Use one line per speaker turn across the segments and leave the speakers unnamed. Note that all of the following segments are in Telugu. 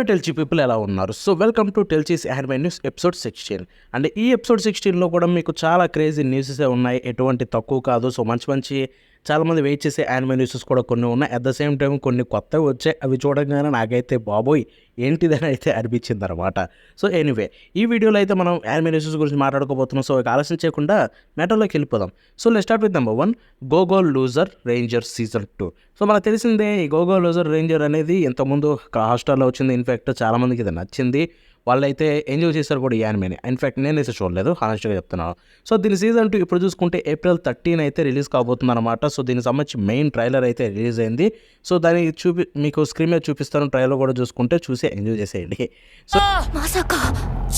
హలో టెల్చీ పీపుల్ ఎలా ఉన్నారు? So welcome to Telchi's anime news episode 16. And ఈ ఎపిసోడ్ 16లో కూడా మీకు చాలా క్రేజీ న్యూసెసే ఉన్నాయి. ఎటువంటి తక్కువ కాదు. సో మంచి చాలామంది వెయిట్ చేసే యానిమే న్యూసెస్ కూడా కొన్ని ఉన్నాయి. అట్ ద సేమ్ టైం కొన్ని కొత్తవి వచ్చాయి. అవి చూడగానే నాకైతే బాబోయ్ ఏంటిదని అయితే అనిపించింది అనమాట. సో ఎనీవే ఈ వీడియోలో అయితే మనం యానిమే న్యూసెస్ గురించి మాట్లాడుకోబోతున్నాం. సో ఇక ఆలస్యం చేయకుండా మ్యాటర్లోకి వెళ్ళిపోదాం. So let's start with number 1, go go loser ranger season 2. So మనకు తెలిసిందే ఈ గోగో లూజర్ రేంజర్ అనేది ఇంతకుముందు హాట్‌స్టార్‌లో వచ్చింది. ఇన్ఫ్యాక్ట్ చాలామందికి ఇది నచ్చింది. వాళ్ళైతే ఎంజాయ్ చేశారు కూడా ఈ యానిమేని. ఇన్ఫ్యాక్ట్ నేనైతే చూడలేదు, హానెస్ట్‌గా చెప్తున్నాను. సో దీని సీజన్ 2 ఇప్పుడు చూసుకుంటే April 13 అయితే రిలీజ్ కాబోతుందన్నమాట. సో దీనికి సంబంధించి మెయిన్ ట్రైలర్ అయితే రిలీజ్ అయింది. సో దాన్ని మీకు స్క్రీన్ మీద చూపిస్తాను. ట్రైలర్ కూడా చూసుకుంటే చూసి ఎంజాయ్ చేసేయండి. సో
まさか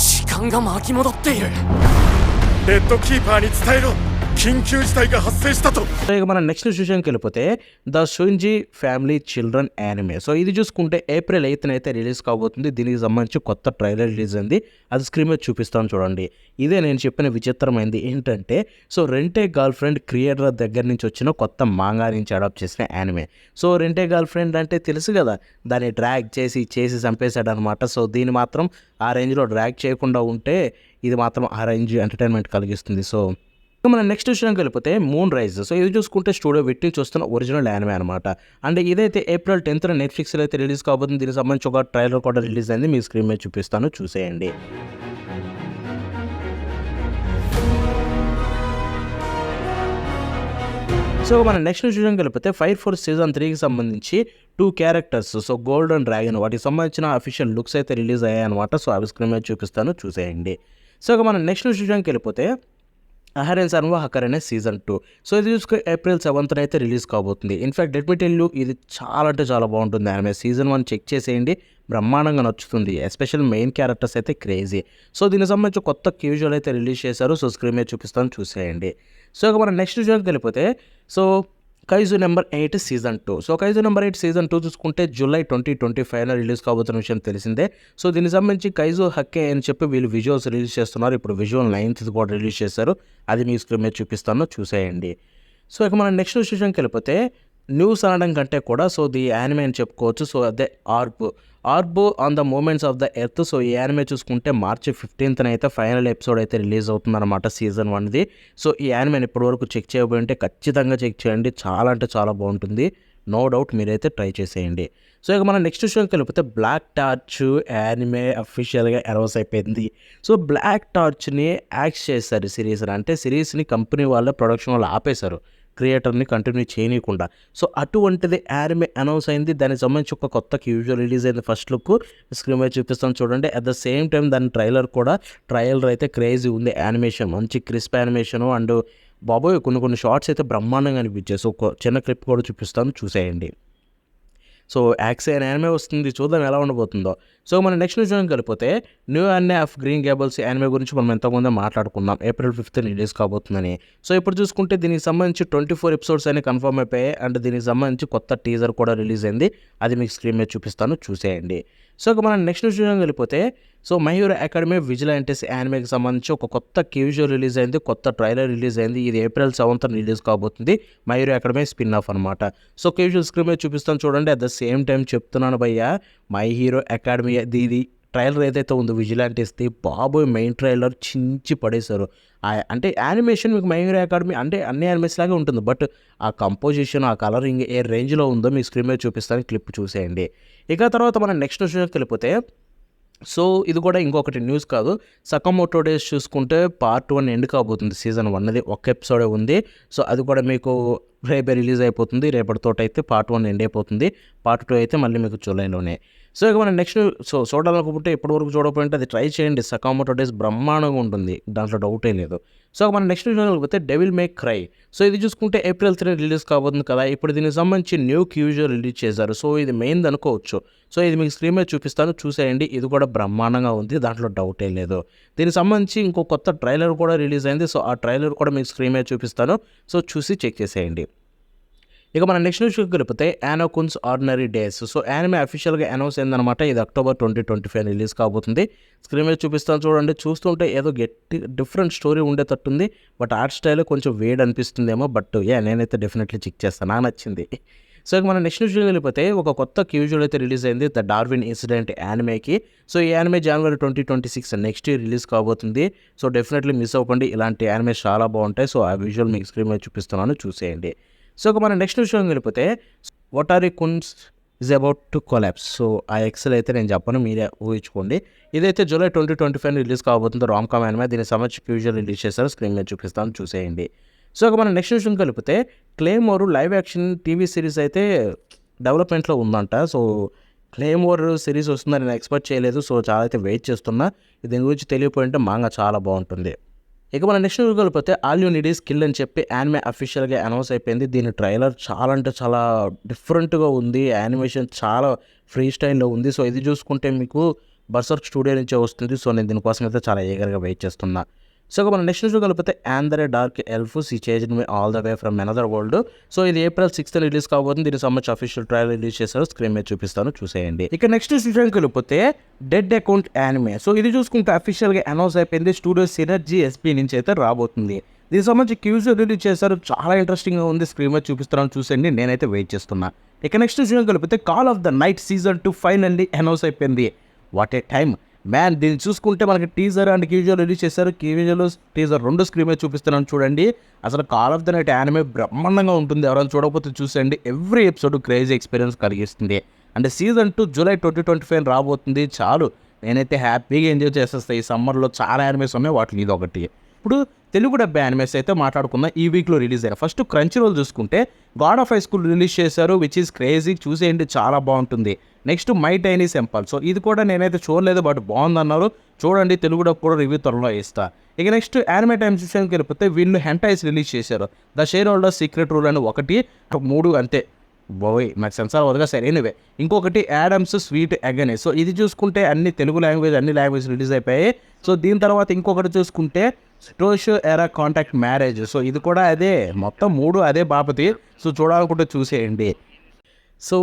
時間が巻き戻っているレッドキーパーに伝えろ緊急事態が発生したと
సో ఇక మనం నెక్స్ట్ విషయానికి వెళ్ళిపోతే the Shunji family children anime. So ఇది చూసుకుంటే April 8న అయితే రిలీజ్ కాబోతుంది. దీనికి సంబంధించి కొత్త ట్రైలర్ రిలీజ్ అయింది. అది స్క్రీన్ మీద చూపిస్తాను చూడండి. ఇదే నేను చెప్పిన విచిత్రమైంది ఏంటంటే, సో రెంటే గర్ల్ ఫ్రెండ్ క్రియేటర్ దగ్గర నుంచి వచ్చిన కొత్త మాంగా నుంచి అడాప్ట్ చేసిన యానిమే. సో రెంటే గర్ల్ ఫ్రెండ్ అంటే తెలుసు కదా, దాన్ని డ్రాగ్ చేసి చంపేశాడు అనమాట. సో దీన్ని మాత్రం ఆ రేంజ్లో డ్రాగ్ చేయకుండా ఉంటే ఇది మాత్రం ఆ రేంజ్ ఎంటర్టైన్మెంట్ కలిగిస్తుంది. సో మనం నెక్స్ట్ విషయానికి వెళ్ళిపోతే మూన్ రైజ్. సో ఇది చూసుకుంటే స్టూడియో పెట్టి చూస్తున్న ఒరిజినల్ యానిమే అనమాట. అండ్ ఇదైతే April 10న నెట్ఫ్లిక్స్లో అయితే రిలీజ్ కాబోతుంది. దీనికి సంబంధించి ఒక ట్రైలర్ కూడా రిలీజ్ అయింది. మీ స్క్రీన్ మీద చూపిస్తాను, చూసేయండి. సో మన నెక్స్ట్ విషయానికి వెళ్ళిపోతే ఫైర్ ఫోర్స్ సీజన్ 3కి సంబంధించి 2 characters, so gold and dragon, వాటికి సంబంధించిన అఫీషియల్ లుక్స్ అయితే రిలీజ్ అయ్యాయి అనమాట. సో అవి స్క్రీన్ మీద చూపిస్తాను, చూసేయండి. సో ఇక మనం నెక్స్ట్ విషయానికి వెళ్ళిపోతే అహరెన్ సన్వా హకరెనే సీజన్ 2. సో ఇది చూసుకుని April 7న అయితే రిలీజ్ కాబోతుంది. In fact let me tell you, ఇది చాలా అంటే చాలా బాగుంటుంది యానిమే. సీజన్ 1 చెక్ చేసేయండి, బ్రహ్మాండంగా నచ్చుతుంది. ఎస్పెషల్ మెయిన్ క్యారెక్టర్స్ అయితే క్రేజీ. సో దీనికి సంబంధించి కొత్త క్యూజువల్ అయితే రిలీజ్ చేశారు. సో స్క్రీన్ మీద చూపిస్తాను, చూసేయండి. సో ఇక మనం నెక్స్ట్ విషయానికి వెళ్ళిపోతే so kaiju number 8 season 2. So kaiju number 8 season 2 చూసుకుంటే July 2025న రిలీజ్ కాబోతున్న విషయం తెలిసిందే. సో దీనికి సంబంధించి కైజు హక్కే అని చెప్పి వీళ్ళు విజువల్స్ రిలీజ్ చేస్తున్నారు. ఇప్పుడు విజువల్ 9th కూడా రిలీజ్ చేశారు. అది మీ స్క్రీన్ మీద చూపిస్తాను, చూసేయండి. సో ఇక మనం నెక్స్ట్ విషయానికి వెళ్ళిపోతే న్యూస్ అనడం కంటే కూడా సో ది యానిమే అని చెప్పుకోవచ్చు. సో అదే Orb on the movements of the Earth. So ఈ యానిమే చూసుకుంటే March 15న అయితే ఫైనల్ ఎపిసోడ్ అయితే రిలీజ్ అవుతుందన్నమాట సీజన్ 1ది. సో ఈ యానిమేని ఇప్పటివరకు చెక్ చేయబోయి ఉంటే ఖచ్చితంగా చెక్ చేయండి. చాలా అంటే చాలా బాగుంటుంది. నో డౌట్ మీరైతే ట్రై చేసేయండి. సో ఇక మనం నెక్స్ట్ విషయంకి వెళ్ళిపోతే బ్లాక్ టార్చ్ యానిమే అఫీషియల్గా అనౌన్స్ అయిపోయింది. సో బ్లాక్ టార్చ్ని యాక్ట్ చేశారు సిరీస్, అంటే సిరీస్ని కంపెనీ వాళ్ళ ప్రొడక్షన్ వాళ్ళు ఆపేశారు, క్రియేటర్ని కంటిన్యూ చేయనీయకుండా. సో అటువంటిది యానిమే అనౌన్స్ అయింది. దానికి సంబంధించి ఒక కొత్త క్యూజువల్ రిలీజ్ అయింది. ఫస్ట్ లుక్ స్క్రీన్ మీద చూపిస్తాను చూడండి. అట్ ద సేమ్ టైం దాని ట్రైలర్ అయితే క్రేజీ ఉంది. యానిమేషన్ మంచి క్రిస్ప్ యానిమేషను అండ్ బాబోయ్ కొన్ని షార్ట్స్ అయితే బ్రహ్మాండంగా అనిపించాయి. సో ఒక చిన్న క్లిప్ కూడా చూపిస్తాను, చూసేయండి. సో యాక్సే అనే యానిమే వస్తుంది, చూద్దాం ఎలా ఉండబోతుందో. సో మన నెక్స్ట్ విషయానికి వెళ్ళిపోతే new anime of green gables anime గురించి మనం ఎంతోమంది మాట్లాడుకున్నాం. April 5th release కాబోతుందని. సో ఇప్పుడు చూసుకుంటే దీనికి సంబంధించి 24 ఎపిసోడ్స్ అని కన్ఫర్మ్ అయిపోయాయి. అండ్ దీనికి సంబంధించి కొత్త టీజర్ కూడా రిలీజ్ అయింది. అది మీకు స్క్రీన్ మీద చూపిస్తాను, చూసేయండి. సో ఇక మనం నెక్స్ట్ విషయానికి వెళ్ళిపోతే సో మై హీరో అకాడమీ విజిలాంటిస్ యానిమేకి సంబంధించి ఒక కొత్త క్యూజువల్ రిలీజ్ అయింది, కొత్త ట్రైలర్ రిలీజ్ అయింది. ఇది April 7th రిలీజ్ కాబోతుంది. My hero academy spin off అనమాట. సో క్యూజువల్ స్క్రీన్ మీద చూపిస్తాను చూడండి. అట్ ద సేమ్ టైం చెప్తున్నాను భయ్యా, మై హీరో అకాడమీ ఇది ట్రైలర్ ఏదైతే ఉందో విజిలాంటిస్ది, బాబోయ్ మెయిన్ ట్రైలర్ చించి పడేశారు. అంటే యానిమేషన్ మీకు మై హీరో అకాడమీ అంటే అన్ని యానిమేస్ లాగే ఉంటుంది. బట్ ఆ కంపోజిషన్, ఆ కలరింగ్ ఏ రేంజ్లో ఉందో మీ స్క్రీన్ మీద చూపిస్తాను, క్లిప్ చూసేయండి. ఇక తర్వాత మనం నెక్స్ట్ విషయంకి వెళ్ళిపోతే సో ఇది కూడా ఇంకొకటి న్యూస్ కాదు. సకమోటో డేస్ చూసుకుంటే Part 1 ఎండ్ కాబోతుంది. సీజన్ 1ది ఒక్క ఎపిసోడే ఉంది. సో అది కూడా మీకు రేపే రిలీజ్ అయిపోతుంది. రేపటితోటి అయితే Part 1 ఎండ్ అయిపోతుంది. Part 2 అయితే మళ్ళీ మీకు జూలైలోనే. సో ఇక మనం నెక్స్ట్ చూడాలనుకుంటే ఇప్పటివరకు చూడకపోయింటే అది ట్రై చేయండి. సకమోటో డేస్ బ్రహ్మాండంగా ఉంటుంది, దాంట్లో డౌటే లేదు. సో మనం నెక్స్ట్ చూడకపోతే డెవిల్ మే క్రై. సో ఇది చూసుకుంటే April 3 రిలీజ్ కాబోతుంది కదా. ఇప్పుడు దీనికి సంబంధించి న్యూ క్యూజర్ రిలీజ్ చేశారు. సో ఇది మెయిన్ అనుకోవచ్చు. సో ఇది మీకు స్క్రీన్ మీద చూపిస్తాను, చూసేయండి. ఇది కూడా బ్రహ్మాండంగా ఉంది, దాంట్లో డౌటే లేదు. దీనికి సంబంధించి ఇంకో కొత్త ట్రైలర్ కూడా రిలీజ్ అయింది. సో ఆ ట్రైలర్ కూడా మీకు స్క్రీన్ మీద చూపిస్తాను. సో చూసి చెక్ చేసేయండి. ఇక మన నెక్స్ట్ న్యూస్కి వెళ్ళిపోతే యానోకున్స్ ఆర్డినరీ డేస్. సో యానిమే అఫీషియల్గా అనౌన్స్ అయిందనమాట. ఇది October 2025 రిలీజ్ కాబోతుంది. స్క్రీన్ మీద చూపిస్తాను చూడండి. చూస్తుంటే ఏదో డిఫరెంట్ స్టోరీ ఉండేటట్టుంది. బట్ ఆర్ట్ స్టైల్ కొంచెం వేడ్ అనిపిస్తుందేమో. బట్ నేనైతే డెఫినెట్లీ చెక్ చేస్తాను, నాకు నచ్చింది. సో ఇక మనం నెక్స్ట్ న్యూస్లోకి వెళ్ళిపోతే ఒక కొత్త క్యూజువల్ అయితే రిలీజ్ అయింది ద డార్విన్ ఇన్సిడెంట్ యానిమేకి. సో ఈ యానిమే జనవరి 2026 నెక్స్ట్ ఇయర్ రిలీజ్ కాబోతుంది. సో డెఫినెట్లీ మిస్ అవ్వకండి, ఇలాంటి యానిమేస్ చాలా బాగుంటాయి. సో ఆ విజువల్ మీకు స్క్రీన్ మీద చూపిస్తున్నాను, చూసేయండి. సో ఇక మనం నెక్స్ట్ న్యూస్లోకి వెళ్ళిపోతే Watari kun's is about to collapse. So ఆ ఎక్సెల్ అయితే నేను చెప్పను, మీరే ఊహించుకోండి. ఇదైతే జూలై 2025 రిలీజ్ కాబోతుంది రామ్ కామ్ యానిమే. దీనికి సంబంధించి క్యూజువల్ రిలీజ్ చేశారు, స్క్రీన్ మీద చూపిస్తాను, చూసేయండి. సో ఇక మనం నెక్స్ట్ విషయం కలిపితే claymore live action TV series అయితే డెవలప్మెంట్లో ఉందంట. సో క్లేమోర్ సిరీస్ వస్తుందని నేను ఎక్స్పెక్ట్ చేయలేదు. సో చాలా అయితే వెయిట్ చేస్తున్నా. దీని గురించి తెలియపోయింటే మాంగా చాలా బాగుంటుంది. ఇక మన నెక్స్ట్ న్యూస్ కలిపితే all you need is kill అని చెప్పి యానిమే అఫీషియల్గా అనౌన్స్ అయిపోయింది. దీని ట్రైలర్ చాలా అంటే చాలా డిఫరెంట్గా ఉంది, యానిమేషన్ చాలా ఫ్రీ స్టైల్లో ఉంది. సో ఇది చూసుకుంటే మీకు బర్సర్క్ స్టూడియో నుంచే వస్తుంది. సో నేను దీనికోసం అయితే చాలా ఈగర్గా వెయిట్ చేస్తున్నా. సో ఇక మన నెక్స్ట్ న్యూస్ కలిపితే ఆందరే dark elf see change me all the way from another world. So ఇది April 6th రిలీజ్ కాబోతుంది. దీనికి సంబంధించి అఫీషియల్ ట్రైలర్ రిలీజ్ చేశారు, స్క్రీన్ మీద చూపిస్తాను, చూసేయండి. ఇక నెక్స్ట్ విషయం కలిపితే డెడ్ అకౌంట్ యానిమే. సో ఇది చూసుకుంటే అఫీషియల్గా అనౌన్స్ అయిపోయింది. స్టూడియో సినర్జీ ఎస్పీ నుంచి అయితే రాబోతుంది. దీనికి సంబంధించి క్యూజ్ రిలీజ్ చేశారు, చాలా ఇంట్రెస్టింగ్గా ఉంది, స్క్రీన్ మీద చూపిస్తున్నాను, చూసేయండి. నేనైతే వెయిట్ చేస్తున్నా. ఇక నెక్స్ట్ విషయం కలిపితే call of the night season 2 finally announce అయిపోయింది. What a time man. దీన్ని చూసుకుంటే మనకి టీజర్ అండ్ క్యూజువల్ రిలీజ్ చేశారు. క్యూజువల్ టీజర్ 2 స్క్రీన్ మీద చూపిస్తున్నాను, చూడండి. అసలు call of the night anime బ్రహ్మాండంగా ఉంటుంది. ఎవరైనా చూడకపోతే చూసేయండి. ఎవ్రీ ఎపిసోడ్ క్రేజీ ఎక్స్పీరియన్స్ కలిగిస్తుంది. అంటే సీజన్ 2 జూలై 2025 రాబోతుంది. చాలు, నేనైతే హ్యాపీగా ఎంజాయ్ చేసేస్తాను. ఈ సమ్మర్లో చాలా యానిమేస్ ఉన్నాయి, వాటిలో ఇది ఒకటి. ఇప్పుడు తెలుగు డబ్బా యానిమేస్ అయితే మాట్లాడుకుందాం. ఈ వీక్లో రిలీజ్ అయ్యారు. ఫస్ట్ క్రంచీ రోల్ చూసుకుంటే god of high school release చేశారు, విచ్ ఈస్ క్రేజీ, చూసేయండి, చాలా బాగుంటుంది. Next my tiny senpai. So ఇది కూడా నేనైతే చూడలేదు, బట్ బాగుందన్నారు, చూడండి. తెలుగు డబ్బు కూడా రివ్యూ త్వరలో ఇస్తా. ఇక నెక్స్ట్ యానిమే టైమ్స్ విషయానికి వెళ్ళిపోతే వీళ్ళు హెంటైస్ రిలీజ్ చేశారు. The share holder secret rule అని 1, 3 అంతే. బోయ్ నాకు సెన్సార్ వదగా సరే. ఎనీవే ఇంకొకటి యాడమ్స్ స్వీట్ అగనే. సో ఇది చూసుకుంటే అన్ని తెలుగు లాంగ్వేజ్, అన్ని లాంగ్వేజ్ రిలీజ్ అయిపోయాయి. సో దీని తర్వాత ఇంకొకటి చూసుకుంటే స్టోషో ఎరా కాంటాక్ట్ మ్యారేజ్. సో ఇది కూడా అదే, మొత్తం 3 అదే బాపతి. సో చూడాలనుకుంటే చూసేయండి. సో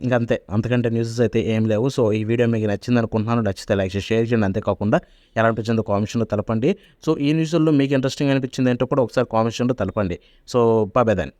ఇంకంతే, అంతకంటే న్యూసెస్ అయితే ఏం లేవు. సో ఈ వీడియో మీకు నచ్చింది అనుకుంటున్నాను. నచ్చితే లైక్ చేసి షేర్ చేయండి. అంతేకాకుండా ఎలా అనిపించిందో కామెంట్స్లో తెలపండి. సో ఈ న్యూస్లో మీకు ఇంట్రెస్టింగ్ అనిపించింది ఏంటో కూడా ఒకసారి కామెంట్స్లో తెలపండి. So bye then.